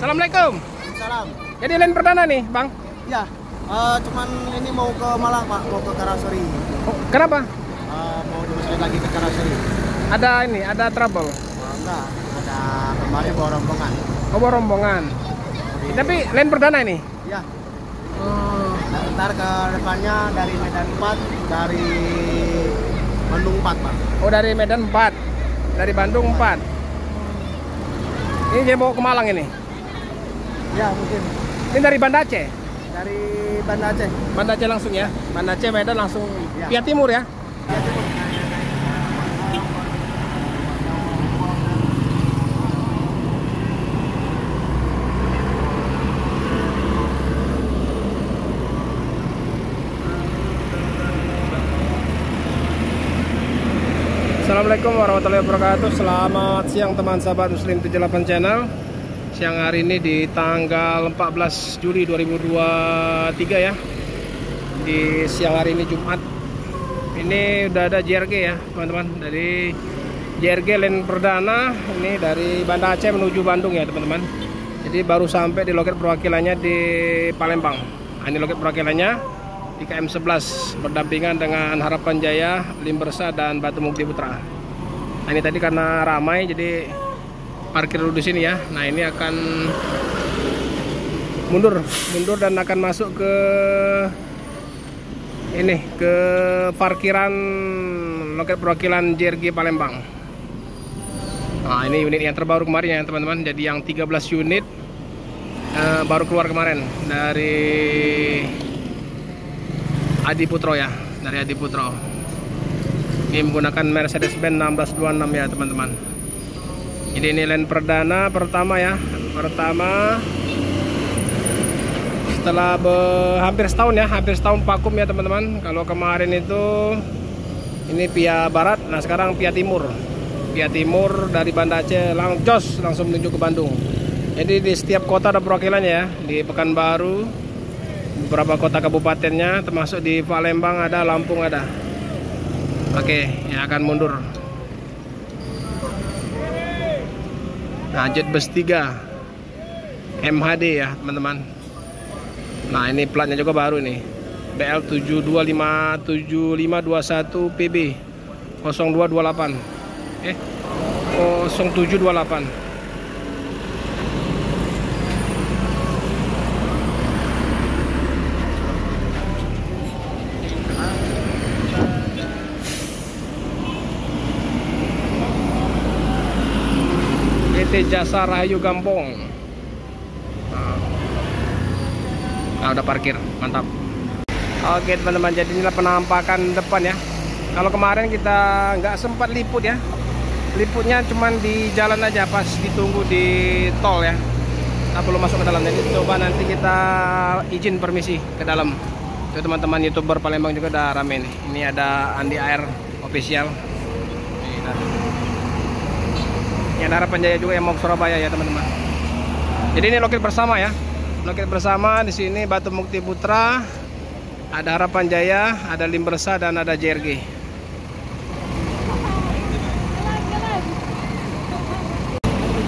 Assalamualaikum. Salam. Jadi land perdana nih, Bang? Ya, cuman ini mau ke Malang Pak, mau ke Karasori. Oh, kenapa? Mau dimasukin lagi ke Karasori. Ada trouble? Enggak, ada kemarin bawa rombongan. Oh, bawa rombongan. Tapi land perdana ini? Ya. Ntar ke depannya dari Medan 4, dari Bandung 4 Pak. Oh, dari Medan 4, dari Bandung 4. Ini dia bawa ke Malang ini? Ya, mungkin. Ini dari Banda Aceh? Dari Banda Aceh. Banda Aceh langsung ya? Banda Aceh, Medan langsung Ya. via timur ya? Ya, timur. Assalamualaikum warahmatullahi wabarakatuh. Selamat siang teman sahabat Muslim 78 channel. Siang hari ini di tanggal 14 Juli 2023 ya. Di siang hari ini Jumat. Ini udah ada JRG ya teman-teman. Dari JRG land perdana. Ini dari Banda Aceh menuju Bandung ya teman-teman. Jadi baru sampai di loket perwakilannya di Palembang. Ini loket perwakilannya di KM 11 berdampingan dengan Harapan Jaya, Limbersa dan Batu Mukti Putra. Nah, ini tadi karena ramai jadi parkir dulu di sini ya. Nah, ini akan mundur dan akan masuk ke parkiran loket perwakilan JRG Palembang. Nah, ini unit yang terbaru kemarin ya teman-teman. Jadi yang 13 unit baru keluar kemarin dari Adi Putro ya, dari Adi Putro. Ini menggunakan Mercedes-Benz 1626 ya teman-teman. Jadi ini land perdana pertama ya, pertama setelah hampir setahun vakum ya teman-teman. Kalau kemarin itu ini via barat, nah sekarang via timur dari Banda Aceh langsung menuju ke Bandung. Jadi di setiap kota ada perwakilannya ya, di Pekanbaru beberapa kota kabupatennya, termasuk di Palembang ada, Lampung ada. Oke, yang akan mundur. Nah, jet bus 3 MHD ya teman-teman. Nah, ini platnya juga baru nih, BL 7257521 PB 0228 0728. Jasa Rahayu Gampong. Nah, udah parkir, mantap. Oke teman-teman, jadi inilah penampakan depan ya. Kalau kemarin kita nggak sempat liput ya, liputnya cuman di jalan aja pas ditunggu di tol ya. Kita belum masuk ke dalam, jadi coba nanti kita izin permisi ke dalam. Itu teman-teman YouTuber Palembang juga udah rame nih. Ini ada Andi Air official. Ini ada Harapan Jaya juga yang mau ke Surabaya ya teman-teman. Jadi ini loket bersama ya. Loket bersama di sini Batu Mukti Putra, ada Harapan Jaya, ada Limbersa dan ada JRG.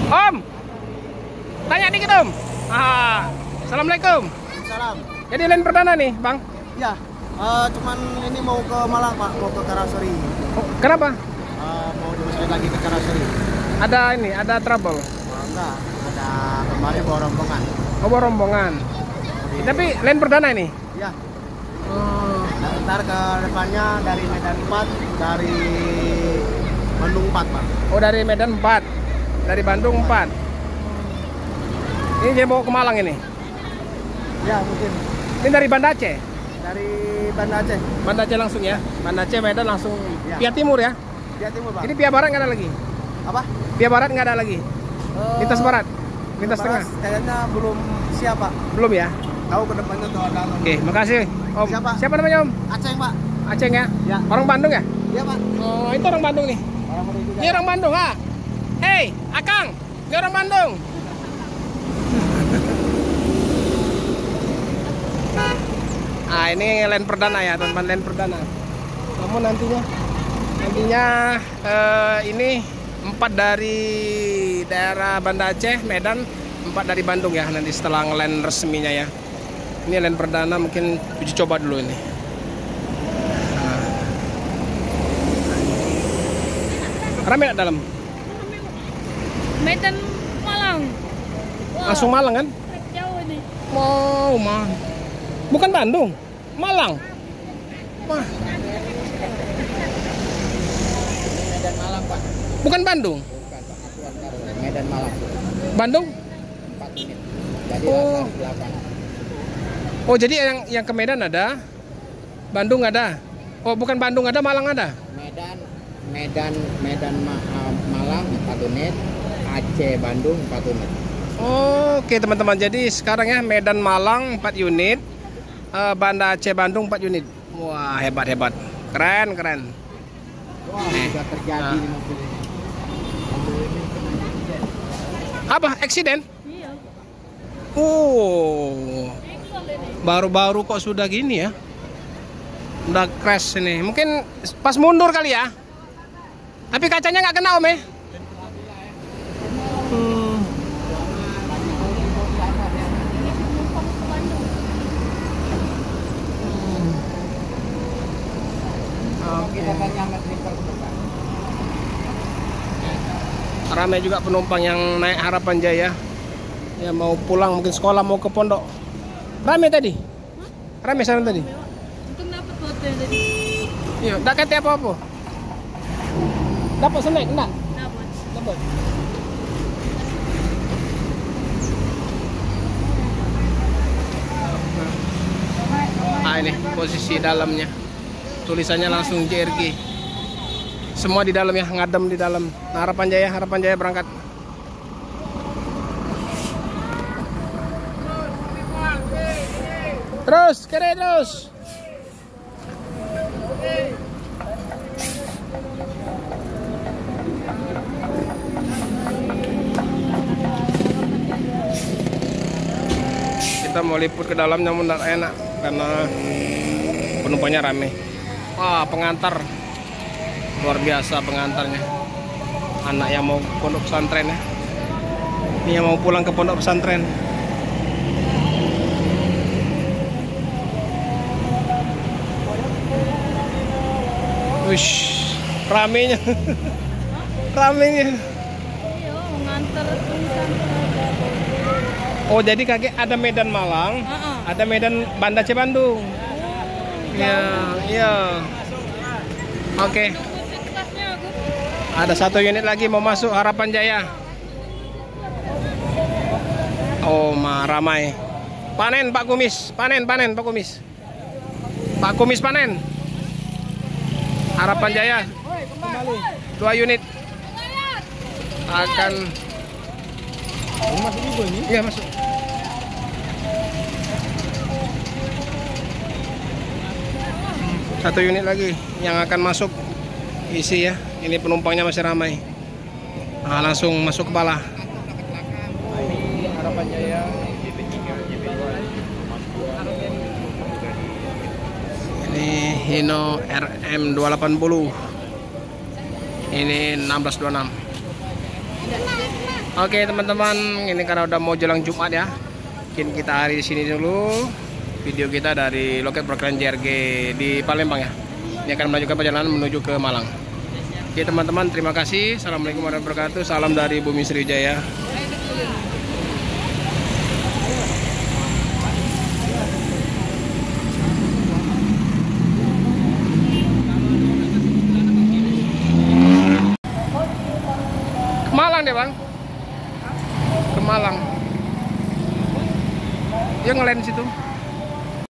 Om, tanya dikit Om. Assalamualaikum. Salam. Jadi land perdana nih Bang? Ya, cuman ini mau ke Malang Pak, mau ke Karasori. Oh, kenapa? Mau dimasukin lagi ke Karasori. Ada trouble? Enggak, ada kemarin bawa rombongan. Oh, bawa rombongan. Tapi land perdana ini? Ya. Ntar ke depannya dari Medan 4, dari Bandung 4 Pak. Oh, dari Medan 4, dari Bandung 4. Ini dia bawa ke Malang ini? Ya, mungkin. Ini dari Banda Aceh? Dari Banda Aceh. Banda Aceh langsung ya? Banda Aceh, Medan langsung Ya. via timur ya? Via timur Pak. Ini via barat nggak ada lagi? Apa? Via barat nggak ada lagi? Lintas barat? Lintas tengah? Kayaknya belum siap Pak. Belum ya? Tahu ke depannya tuh ada. Oke, makasih Om. Siapa Namanya Om? Aceh Pak. Aceh ya? Ya. Orang Bandung ya? Iya Pak. Oh, itu orang Bandung nih. Orang Bandung juga. Ini orang Bandung ha? Hei, Akang, ini orang Bandung. Nah, ini land perdana ya teman-teman, land perdana. Namun nantinya ini 4 dari daerah Banda Aceh, Medan dari Bandung ya, nanti setelah ngeland resminya ya. Ini land perdana, mungkin uji coba dulu ini. Nah. Rame nggak dalam? Medan Malang. Wah, Langsung Malang kan? jauh nih. Wow, bukan Bandung, Malang. Wah. Medan Malang, Pak. Bukan Bandung. Bukan, Pak. Medan Malang. Bandung? 4 menit. Jadi Oh. langsung 8. Oh, jadi yang ke Medan ada, Bandung ada. Oh, bukan Bandung ada, Malang ada. Malang 4 unit, Aceh Bandung 4 unit. Oke teman-teman, jadi sekarang ya Medan Malang 4 unit, Banda Aceh Bandung 4 unit. Wah, hebat, keren. Wah, sudah terjadi di mobil ini. Apa? Eksiden? Iya. Oh, baru-baru kok sudah gini ya? Udah crash ini. Mungkin pas mundur kali ya. Tapi kacanya nggak kena Om ya? Ramai juga penumpang yang naik Harapan Jaya. Ya mau pulang mungkin sekolah, mau ke pondok. Ramai tadi? Ramai sana tadi? Untung dapat foto tadi. Iya, enggak kata apa-apa. Dapat snack enggak? Dapat. Ah, ini posisi dalamnya. Tulisannya langsung JRG. Semua di dalam ya, ngadem di dalam. Nah, Harapan Jaya berangkat. Terus, kere terus. Kita mau liput ke dalam namun tidak enak karena penumpangnya rame. Wah, pengantar luar biasa pengantarnya. Anak yang mau pondok pesantren ya. Ini yang mau pulang ke pondok pesantren. Wish, ramenya. Ramenya. Iya, mengantar tulisan. Oh, jadi kakek ada Medan Malang, ada Medan Banda Aceh Bandung. Iya, iya. Oke. Kelasnya aku. Ada 1 unit lagi mau masuk Harapan Jaya. Oh, ramai. Panen Pak Kumis, panen Pak Kumis. Pak Kumis panen. Harapan Jaya kembali 2 unit akan Masuk juga ini? iya masuk. Satu unit lagi yang akan masuk isi ya. Ini penumpangnya masih ramai. Nah, langsung masuk kepala. Ini Harapan Jaya. Ini Hino RM 280. Ini 1626. Oke teman-teman, ini karena udah mau jelang Jumat ya. Mungkin kita hari di sini dulu. Video kita dari loket perkeran JRG di Palembang ya. Ini akan melanjutkan perjalanan menuju ke Malang. Oke teman-teman, terima kasih. Assalamualaikum warahmatullahi wabarakatuh. Salam dari Bumi Sriwijaya. Malang deh bang, ke Malang. Dia ngelend situ.